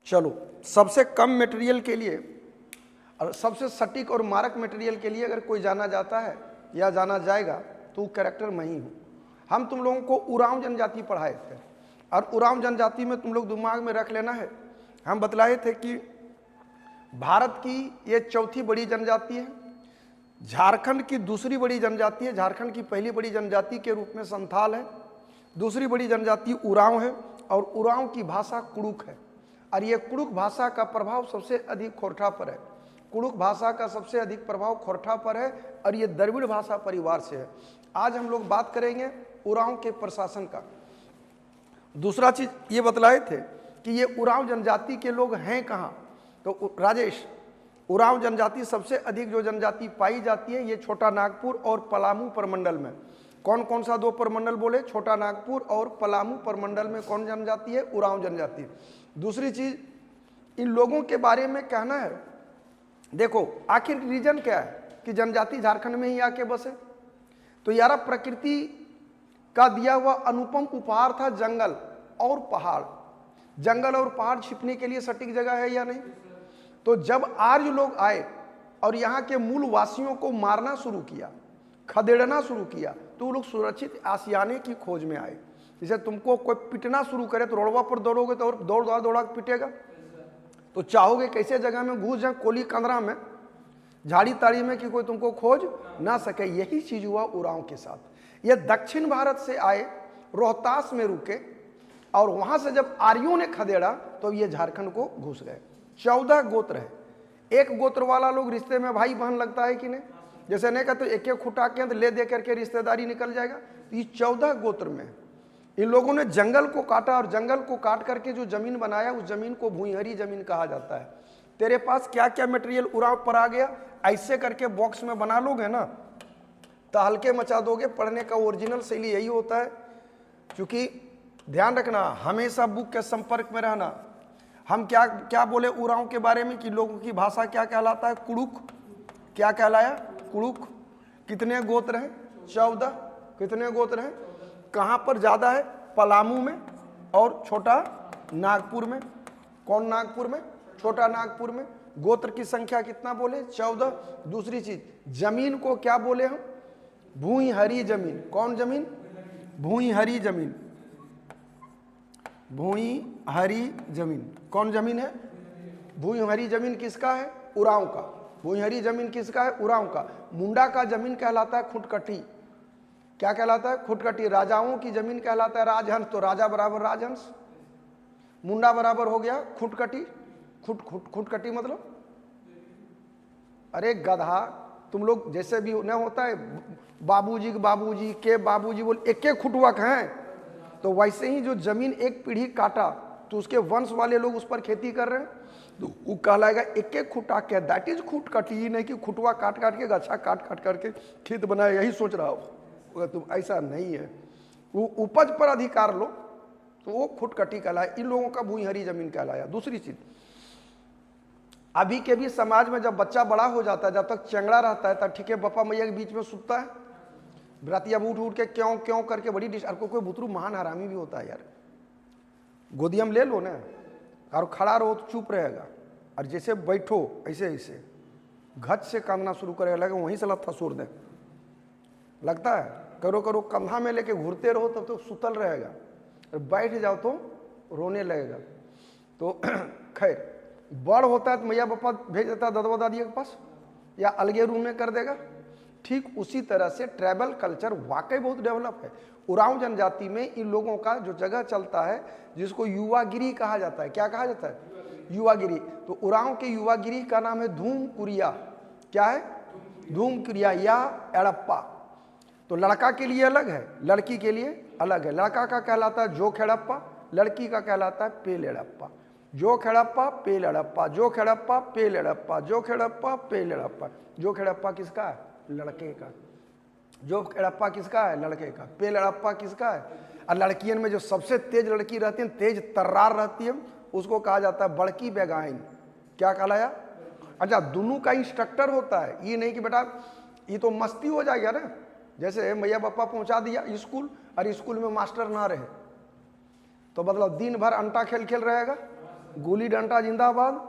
चलो, सबसे कम मटेरियल के लिए और सबसे सटीक और मारक मटेरियल के लिए अगर कोई जाना जाता है या जाना जाएगा तो वो कैरेक्टर मैं ही हूँ। हम तुम लोगों को उरांव जनजाति पढ़ाए थे और उरांव जनजाति में तुम लोग दिमाग में रख लेना है, हम बतलाए थे कि भारत की ये चौथी बड़ी जनजाति है, झारखंड की दूसरी बड़ी जनजाति है, झारखंड की पहली बड़ी जनजाति के रूप में संथाल है, दूसरी बड़ी जनजाति उरांव है और उरांव की भाषा कुड़ुक है। और ये कुड़ुक भाषा का प्रभाव सबसे अधिक खोरठा पर है। कुड़ुक भाषा का सबसे अधिक प्रभाव खोरठा पर है और ये द्रविड़ भाषा परिवार से है। आज हम लोग बात करेंगे उरांव के प्रशासन का। दूसरा चीज ये बतलाए थे कि ये उरांव जनजाति के लोग हैं कहाँ। तो राजेश, उरांव जनजाति सबसे अधिक जो जनजाति पाई जाती है ये छोटा नागपुर और पलामू प्रमंडल में। कौन कौन सा दो प्रमंडल बोले? छोटा नागपुर और पलामू प्रमंडल में कौन जनजाति है? उरांव जनजाति। दूसरी चीज, इन लोगों के बारे में कहना है, देखो आखिर रीजन क्या है कि जनजाति झारखंड में ही आके बसे। तो यार प्रकृति का दिया हुआ अनुपम उपहार था जंगल और पहाड़। जंगल और पहाड़ छिपने के लिए सटीक जगह है या नहीं? तो जब आर्य लोग आए और यहाँ के मूल वासियों को मारना शुरू किया, खदेड़ना शुरू किया, तो वो लोग सुरक्षित आशियाने की खोज में आए। जैसे तुमको कोई पिटना शुरू करे तो रोडवा पर दौड़ोगे तो और दौड़ दौड़ दौड़ा पिटेगा, तो चाहोगे कैसे जगह में घुस जाए, कोली कंदरा में, झाड़ी ताड़ी में, कि कोई तुमको खोज ना सके। यही चीज हुआ उरांव के साथ। ये दक्षिण भारत से आए, रोहतास में रुके और वहां से जब आर्यों ने खदेड़ा तो ये झारखंड को घुस गए। 14 गोत्र है। एक गोत्र वाला लोग रिश्ते में भाई बहन लगता है कि नहीं? जैसे नहीं कहते एक एक खुटा के ले दे करके रिश्तेदारी निकल जाएगा। तो ये 14 गोत्र में इन लोगों ने जंगल को काटा और जंगल को काट करके जो जमीन बनाया उस जमीन को भूइंहरी जमीन कहा जाता है। तेरे पास क्या क्या मटेरियल उरांव पर आ गया, ऐसे करके बॉक्स में बना लोगे ना तो हल्के मचा दोगे। पढ़ने का ओरिजिनल शैली यही होता है। क्योंकि ध्यान रखना, हमेशा बुक के संपर्क में रहना। हम क्या क्या बोले उरांव के बारे में कि लोगों की भाषा क्या कहलाता है? कुड़ुक। क्या कहलाया? कुड़ुक। कितने गोत्र हैं? 14। कितने गोत्र हैं? कहाँ पर ज्यादा है? पलामू में और छोटा नागपुर में। कौन नागपुर में? छोटा नागपुर में। गोत्र की संख्या कितना बोले? 14। दूसरी चीज, जमीन को क्या बोले हम? भूइंहरी जमीन। कौन जमीन? भूइंहरी जमीन। भूइंहरी जमीन कौन जमीन है? भूइंहरी जमीन किसका है? उरांव का। भूइंहरी जमीन किसका है? उरांव का। मुंडा का जमीन कहलाता है खुटकटी। क्या कहलाता है? खुटकटी। राजाओं की जमीन कहलाता है राजहंस। तो राजा बराबर राजहंस, मुंडा बराबर हो गया खुटकटी। खुटकटी मतलब, अरे गधा, तुम लोग जैसे भी न होता है बाबूजी के बाबूजी बोल एक एक खुटवक हैं, तो वैसे ही जो जमीन एक पीढ़ी काटा तो उसके वंश वाले लोग उस पर खेती कर रहे हैं तो वो कहलाएगा एक एक खुटा के। दैट इज खुटकटी। नहीं कि खुटवा काट काट के गच्छा काट काट करके खेत बनाए, यही सोच रहा हो तुम। ऐसा नहीं है। वो उपज पर अधिकार लो तो वो खुटकटी कहलाए। इन लोगों का भूइंहरी जमीन कहलाया। दूसरी चीज, अभी के भी समाज में जब बच्चा बड़ा हो जाता है, जब तक चंगड़ा रहता है तब ठीक है पप्पा मैया के बीच में सुतता है, बरातिया उठ उठ के क्यों क्यों करके बड़ी डिश। कोई बुतरू महान हरामी भी होता है यार। गोदिया में ले लो ना और खड़ा रहो तो चुप रहेगा, और जैसे बैठो ऐसे ऐसे घच से कांदना शुरू करेगा, लगे वहीं से लत्था सूर दे लगता है। करो करो कंधा में लेके घूरते रहो तब तो सुतल रहेगा, और बैठ जाओ तो रोने लगेगा। तो खैर, बड़ होता है तो मैया पापा भेज देता है दादा दादी के पास या अलगे रूम में कर देगा। ठीक उसी तरह से ट्राइबल कल्चर वाकई बहुत डेवलप है। उरांव जनजाति में इन लोगों का जो जगह चलता है जिसको युवागिरी कहा जाता है। क्या कहा जाता है? युवागिरी। तो उरांव के युवागिरी का नाम है धूमकुरिया। क्या है? धूमकुरिया या एड़प्पा। तो लड़का के लिए अलग है, लड़की के लिए अलग है। लड़का का कहलाता है जो खेड़प्पा, लड़की का कहलाता है पेलेड़प्पा। जो खेड़प्पा पेलेड़प्पा, जो खेड़प्पा पेलेड़प्पा, जो खेड़प्पा पेलेड़प्पा। जो खेड़प्पा किसका है? लड़के का। जो खेड़प्पा किसका है? लड़के का। पेलेड़प्पा किसका है? और लड़कियन में जो सबसे तेज लड़की रहती है, तेज तर्रार रहती है, उसको कहा जाता है बड़की बेगाइन। क्या कहलाया? अच्छा, दोनों का इंस्ट्रक्टर होता है। ये नहीं कि बेटा ये तो मस्ती हो जाएगा ना, जैसे मैया पापा पहुंचा दिया स्कूल और स्कूल में मास्टर ना रहे तो मतलब दिन भर अंटा खेल खेल रहेगा, गुली डंडा जिंदाबाद,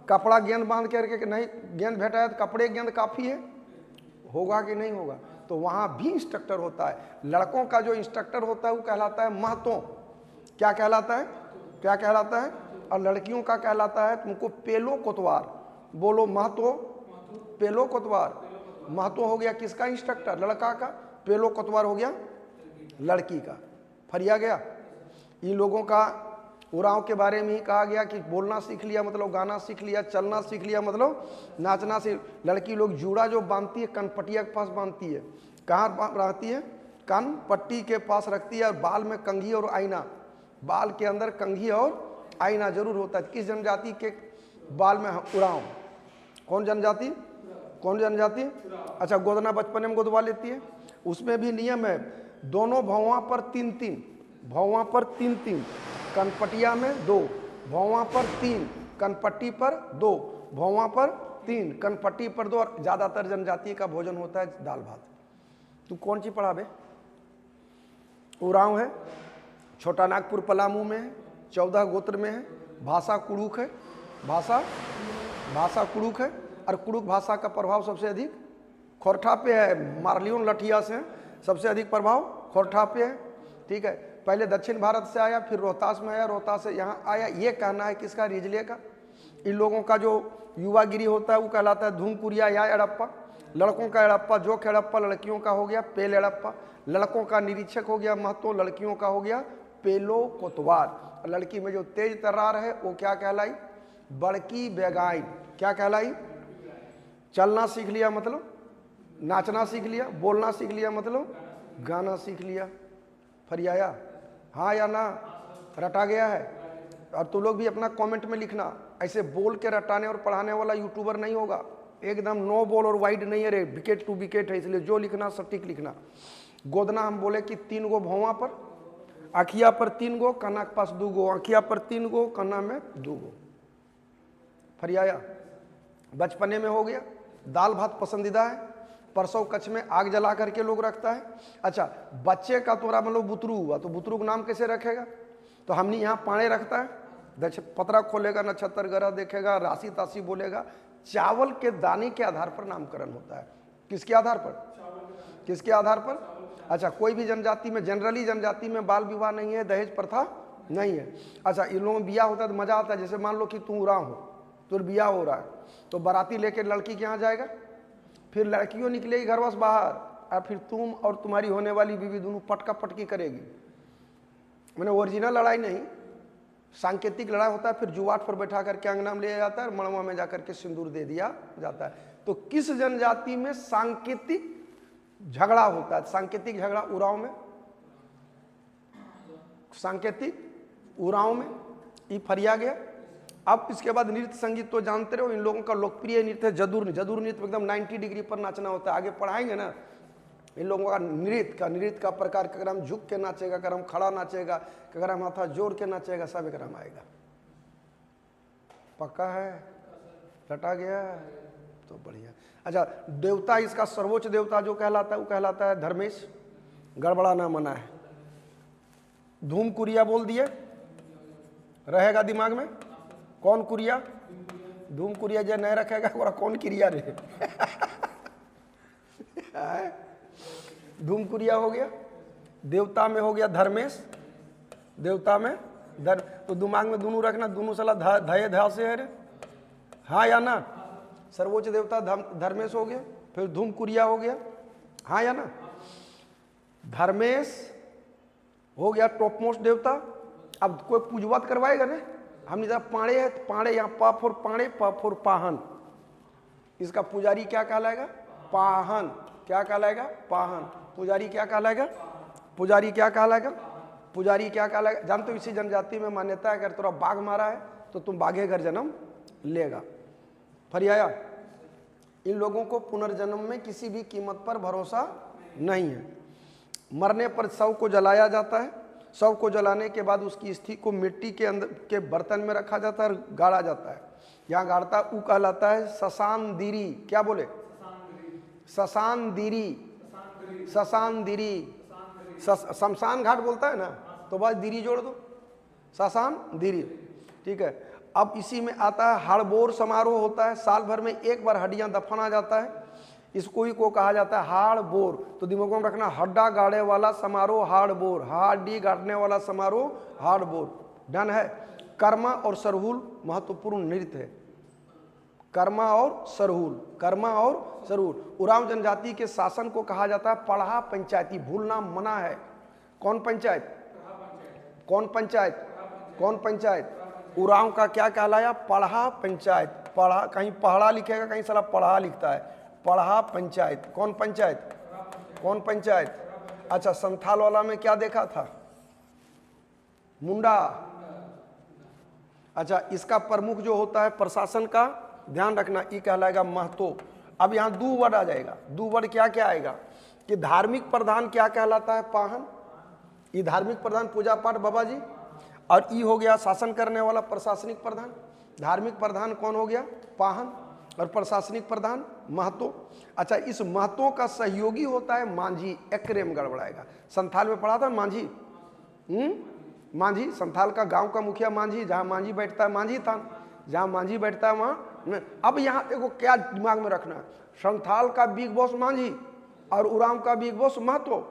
कपड़ा गेंद बांध करके कि नहीं गेंद भेटा है तो कपड़े गेंद काफ़ी है, होगा कि नहीं होगा। तो वहाँ भी इंस्ट्रक्टर होता है। लड़कों का जो इंस्ट्रक्टर होता है वो कहलाता है महतो, क्या कहलाता है, क्या कहलाता है, और लड़कियों का कहलाता है तुमको पेलो कोतवार। बोलो महतो, पेलो कोतवार। महतो हो गया किसका इंस्ट्रक्टर, लड़का का, पेलो कोतवार हो गया लड़की का। फरिया गया। इन लोगों का उरांव के बारे में ही कहा गया कि बोलना सीख लिया मतलब गाना सीख लिया, चलना सीख लिया मतलब नाचना सीख। लड़की लोग जूड़ा जो बांधती है कनपटिया के पास बांधती है, कहाँ रहती है, कान पट्टी के पास रखती है, और बाल में कंघी और आईना, बाल के अंदर कंघी और आईना जरूर होता है। किस जनजाति के बाल में उरांव, कौन जनजाति, कौन जनजाति, अच्छा गोदना बचपन में गोदवा लेती है। उसमें भी नियम है, दोनों भौवा पर 3-3, भौवा पर 3-3, कनपटिया में 2, भौवा पर 3, कनपट्टी पर 2, भौवा पर 3, कनपट्टी पर 2। और ज़्यादातर जनजाति का भोजन होता है दाल भात। तू कौन सी पढ़ा बे, उरांव है, छोटा नागपुर पलामू में है, 14 गोत्र में है, भाषा कुड़ुक है, भाषा कुड़ुक है। और कुड़ुक भाषा का प्रभाव सबसे अधिक खोरठा पे है, मारलियोन लठिया से सबसे अधिक प्रभाव खोरठा पे है। ठीक है, पहले दक्षिण भारत से आया, फिर रोहतास में आया, रोहतास से यहाँ आया। ये कहना है किसका, रिजले का। इन लोगों का जो युवागिरी होता है वो कहलाता है धूमकुरिया या एड़प्पा। लड़कों का एड़प्पा जोक एड़प्पा, लड़कियों का हो गया पेल एड़प्पा। लड़कों का निरीक्षक हो गया महतो, लड़कियों का हो गया पेलो कोतवार। लड़की में जो तेज तर्रार है वो क्या कहलाई, बड़की बेगाइन। क्या कहलाई, चलना सीख लिया मतलब नाचना सीख लिया, बोलना सीख लिया मतलब गाना सीख लिया। फरियाया, हाँ या ना, रटा गया है। और तुम लोग भी अपना कमेंट में लिखना, ऐसे बोल के रटाने और पढ़ाने वाला यूट्यूबर नहीं होगा। एकदम नो बॉल और वाइड नहीं है रे, विकेट टू विकेट है, इसलिए जो लिखना सटीक लिखना। गोदना हम बोले कि 3 गो भौवा पर, आखिया पर 3 गो, कन्ना के पास 2 गो, आखिया पर 3 गो, कन्ना में 2 गो। फरियाया, बचपने में हो गया। दाल भात पसंदीदा है, परसों कच्छ में आग जला करके लोग रखता है। अच्छा, बच्चे का तोरा मतलब बुतरू हुआ तो बुतरू का नाम कैसे रखेगा, तो हमने यहाँ पाने रखता है, पतरा खोलेगा, नक्षत्र ग्रह देखेगा, राशि ताशी बोलेगा। चावल के दाने के आधार पर नामकरण होता है। किसके आधार पर, किसके आधार पर, अच्छा कोई भी जनजाति में, जनरली जनजाति में बाल विवाह नहीं है, दहेज प्रथा नहीं है। अच्छा, इन लोगों में बिया होता है तो मजा आता है। जैसे मान लो कि तू उरांव हो, तो बिया हो रहा है, तो बाराती लेके लड़की के यहाँ जाएगा, फिर लड़कियों निकलेगी घर से बाहर, और फिर तुम और तुम्हारी होने वाली बीवी दोनों पटका पटकी करेगी। मैंने ओरिजिनल लड़ाई नहीं, सांकेतिक लड़ाई होता है। फिर जुआट पर बैठा करके अंगना में ले जाता है और मड़वा में जाकर के सिंदूर दे दिया जाता है। तो किस जनजाति में सांकेतिक झगड़ा होता है, सांकेतिक झगड़ा उरांव में, सांकेतिक उरांव में। ये फरिया गया। अब इसके बाद नृत्य संगीत तो जानते रहो, इन लोगों का लोकप्रिय नृत्य है जदुर। जदुर नृत्य एकदम 90 डिग्री पर नाचना होता है, आगे पढ़ाएंगे ना। इन लोगों का नृत्य का प्रकार, अगर हम झुक के नाचेगा, अगर हम खड़ा नाचेगा, अगर हम हाथा जोड़ के नाचेगा, सब एक रम आएगा। पक्का है, रटा गया तो बढ़िया। अच्छा, देवता, इसका सर्वोच्च देवता जो कहलाता है वो कहलाता है धर्मेश। गड़बड़ा ना मना है। धूम कुरिया बोल दिए, रहेगा दिमाग में। कौन कुरिया, धूम कुरिया जो नहीं रखेगा वो कौन क्रिया रे धूम कुरिया हो गया। देवता में हो गया धर्मेश, देवता में धर्म। तो दिमाग में दोनों रखना, दोनों साला धय धा से है रे, हाँ या ना। सर्वोच्च देवता धर्मेश हो गया, फिर धूम कुरिया हो गया, हाँ या ना। धर्मेश हो गया टॉप मोस्ट देवता। अब कोई पूजवात करवाएगा ना, हमने जब पाड़े है तो पाड़े, यहाँ पा फोर पाड़े, पा फोर पाहन, इसका पुजारी क्या कहलाएगा, पाहन। क्या कहलाएगा, पाहन। पुजारी क्या कहलाएगा, पुजारी क्या कहलाएगा, पुजारी क्या कहलाएगा। जानते हो इसी जनजाति में मान्यता है, अगर तोरा बाघ मारा है तो तुम बाघे घर जन्म लेगा। फरियाया, इन लोगों को पुनर्जन्म में किसी भी कीमत पर भरोसा नहीं है। मरने पर शव को जलाया जाता है, शव को जलाने के बाद उसकी अस्थि को मिट्टी के अंदर के बर्तन में रखा जाता है और गाड़ा जाता है। यहाँ गाड़ता वो कहलाता है शशान दीरी। क्या बोले, शशान दीरी, शशान दीरी। शमशान घाट बोलता है ना, तो बस दीरी जोड़ दो, शशान दीरी। ठीक है। अब इसी में आता है हाड़बोर समारोह होता है, साल भर में एक बार हड्डियां दफना जाता है, इसको ही को कहा जाता है हाड़बोर। तो दिमाग में रखना, हड्डा गाड़े वाला समारोह हाड़बोर, हड्डी गाड़ने वाला समारोह हाड़बोर। डन है। कर्मा और सरहुल महत्वपूर्ण नृत्य है। कर्मा और सरहुल, कर्मा और सरहुल। उरांव जनजाति के शासन को कहा जाता है पढ़ा पंचायती, भूलना मना है। कौन पंचायत? कौन पंचायत? कौन पंचायत? उरांव का क्या कहलाया? पढ़ा पंचायत। पढ़ा, कहीं पढ़ा लिखेगा, कहीं साला पढ़ा लिखता है। पढ़ा पंचायत। कौन पंचायत? कौन पंचायत? अच्छा, संथाल वाला में क्या देखा था? मुंडा। अच्छा, इसका प्रमुख जो होता है प्रशासन का, ध्यान रखना, ये कहलाएगा महतो। अब यहाँ दो वर्ड आ जाएगा। दो वर्ड क्या क्या आएगा कि धार्मिक प्रधान क्या कहलाता है? पाहन। ये धार्मिक प्रधान पूजा पाठ बाबा जी, और ई हो गया शासन करने वाला प्रशासनिक प्रधान। धार्मिक प्रधान कौन हो गया? पाहन, और प्रशासनिक प्रधान महतो। अच्छा, इस महतो का सहयोगी होता है मांझी। एक्रेम गड़बड़ाएगा। संथाल में पढ़ा था मांझी। मांझी, संथाल का गांव का मुखिया मांझी, जहां मांझी बैठता है मांझी था, जहां मांझी बैठता है वहां। अब यहां देखो क्या दिमाग में रखना है, संथाल का बिग बॉस मांझी और उरांव का बिग बॉस महतो।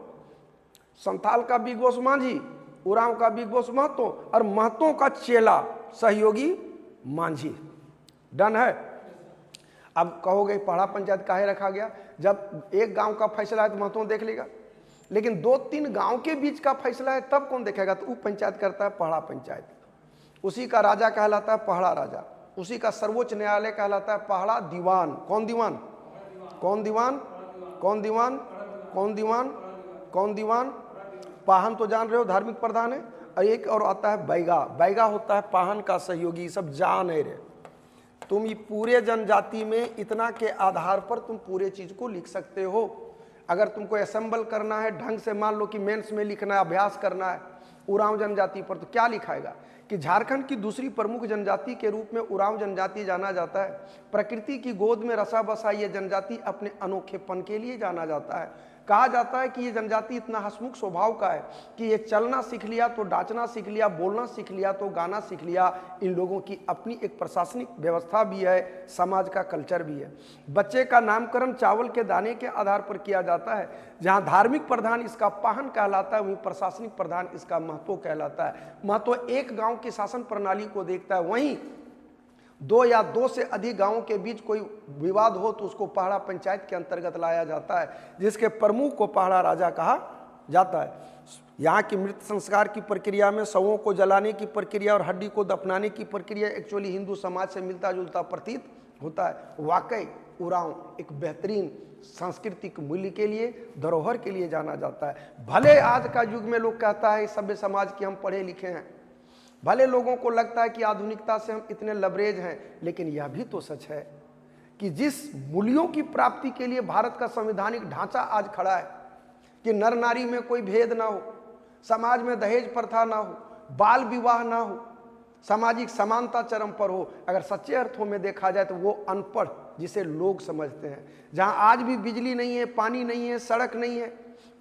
संथाल का बिग बॉस मांझी, उरांव का बिग बॉस महतो, और महतो का चेला सहयोगी मांझी। डन है। अब कहोगे पढ़ा पंचायत काहे रखा गया? जब एक गांव का फैसला है तो महतो देख लेगा, लेकिन दो तीन गांव के बीच का फैसला है तब कौन देखेगा? तो वो पंचायत करता है पढ़ा पंचायत। उसी का राजा कहलाता है पहड़ा राजा। उसी का सर्वोच्च न्यायालय कहलाता है पहड़ा दीवान। कौन दीवान? कौन दीवान? कौन दीवान? कौन दीवान? कौन दीवान? पाहन तो जान रहे हो, धार्मिक प्रधान है। और एक और आता है बैगा। बैगा होता है पाहन का सहयोगी। सब जान है रे। तुम ये पूरे जनजाति में इतना के आधार पर तुम पूरे चीज को लिख सकते हो। अगर तुमको असेंबल करना है ढंग से, मान लो कि मेंस में लिखना है, अभ्यास करना है उरांव जनजाति पर, तो क्या लिखाएगा कि झारखंड की दूसरी प्रमुख जनजाति के रूप में उरांव जनजाति जाना जाता है। प्रकृति की गोद में रसा बसा ये जनजाति अपने अनोखेपन के लिए जाना जाता है। कहा जाता है कि ये जनजाति इतना हंसमुख स्वभाव का है कि ये चलना सीख लिया तो नाचना सीख लिया, बोलना सीख लिया तो गाना सीख लिया। इन लोगों की अपनी एक प्रशासनिक व्यवस्था भी है, समाज का कल्चर भी है। बच्चे का नामकरण चावल के दाने के आधार पर किया जाता है। जहाँ धार्मिक प्रधान इसका पाहन कहलाता है, वहीं प्रशासनिक प्रधान इसका महतो कहलाता है। महतो एक गाँव की शासन प्रणाली को देखता है। वहीं दो या दो से अधिक गांवों के बीच कोई विवाद हो तो उसको पहाड़ा पंचायत के अंतर्गत लाया जाता है, जिसके प्रमुख को पहाड़ा राजा कहा जाता है। यहाँ की मृत संस्कार की प्रक्रिया में शवों को जलाने की प्रक्रिया और हड्डी को दफनाने की प्रक्रिया एक्चुअली हिंदू समाज से मिलता जुलता प्रतीत होता है। वाकई उरांव एक बेहतरीन सांस्कृतिक मूल्य के लिए, धरोहर के लिए जाना जाता है। भले आज का युग में लोग कहता है सभ्य समाज की हम पढ़े लिखे हैं, भले लोगों को लगता है कि आधुनिकता से हम इतने लबरेज हैं, लेकिन यह भी तो सच है कि जिस मूल्यों की प्राप्ति के लिए भारत का संवैधानिक ढांचा आज खड़ा है कि नर नारी में कोई भेद ना हो, समाज में दहेज प्रथा ना हो, बाल विवाह ना हो, सामाजिक समानता चरम पर हो, अगर सच्चे अर्थों में देखा जाए तो वो अनपढ़ जिसे लोग समझते हैं, जहां आज भी बिजली नहीं है, पानी नहीं है, सड़क नहीं है,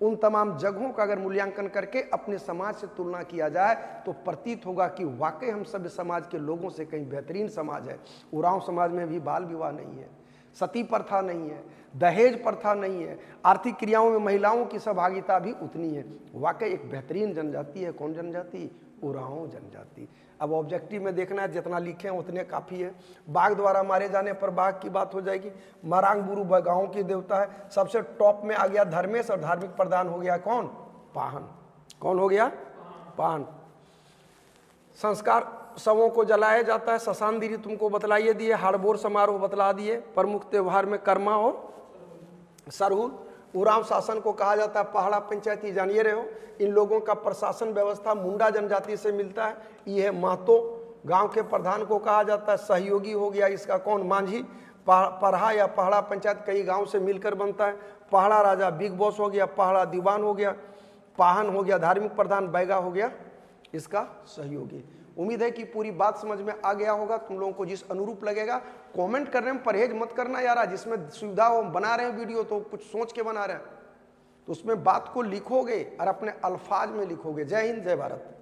उन तमाम जगहों का अगर मूल्यांकन करके अपने समाज से तुलना किया जाए तो प्रतीत होगा कि वाकई हम सभ्य समाज के लोगों से कहीं बेहतरीन समाज है। उरांव समाज में भी बाल विवाह नहीं है, सती प्रथा नहीं है, दहेज प्रथा नहीं है, आर्थिक क्रियाओं में महिलाओं की सहभागिता भी उतनी है। वाकई एक बेहतरीन जनजाति है। कौन जनजाति? उरांव जनजाति। अब ऑब्जेक्टिव में देखना है, जितना लिखे हैं उतने काफ़ी है। बाघ द्वारा मारे जाने पर बाघ की बात हो जाएगी। मरांग बुरु गाँव की देवता है। सबसे टॉप में आ गया धर्मेश, और धार्मिक प्रधान हो गया कौन? पाहन। कौन हो गया? पाहन। संस्कार शवों को जलाया जाता है। शशान दीदी तुमको बतलाइए दिए, हाड़बोर समारोह बतला दिए। प्रमुख त्योहार में कर्मा और सरहुल। उरांव शासन को कहा जाता है पहाड़ा पंचायती, जानिए रहे हो। इन लोगों का प्रशासन व्यवस्था मुंडा जनजाति से मिलता है। ये है महतो। गांव के प्रधान को कहा जाता है सहयोगी हो गया इसका कौन? मांझी। पढ़ा या पहाड़ा पंचायत कई गांव से मिलकर बनता है। पहाड़ा राजा बिग बॉस हो गया, पहाड़ा दीवान हो गया, पाहन हो गया धार्मिक प्रधान, बैगा हो गया इसका सहयोगी। उम्मीद है कि पूरी बात समझ में आ गया होगा। तुम लोगों को जिस अनुरूप लगेगा कमेंट करने में परहेज मत करना यार। जिसमें सुविधा हो, बना रहे हैं वीडियो तो कुछ सोच के बना रहे हैं, तो उसमें बात को लिखोगे और अपने अल्फाज में लिखोगे। जय हिंद, जय भारत।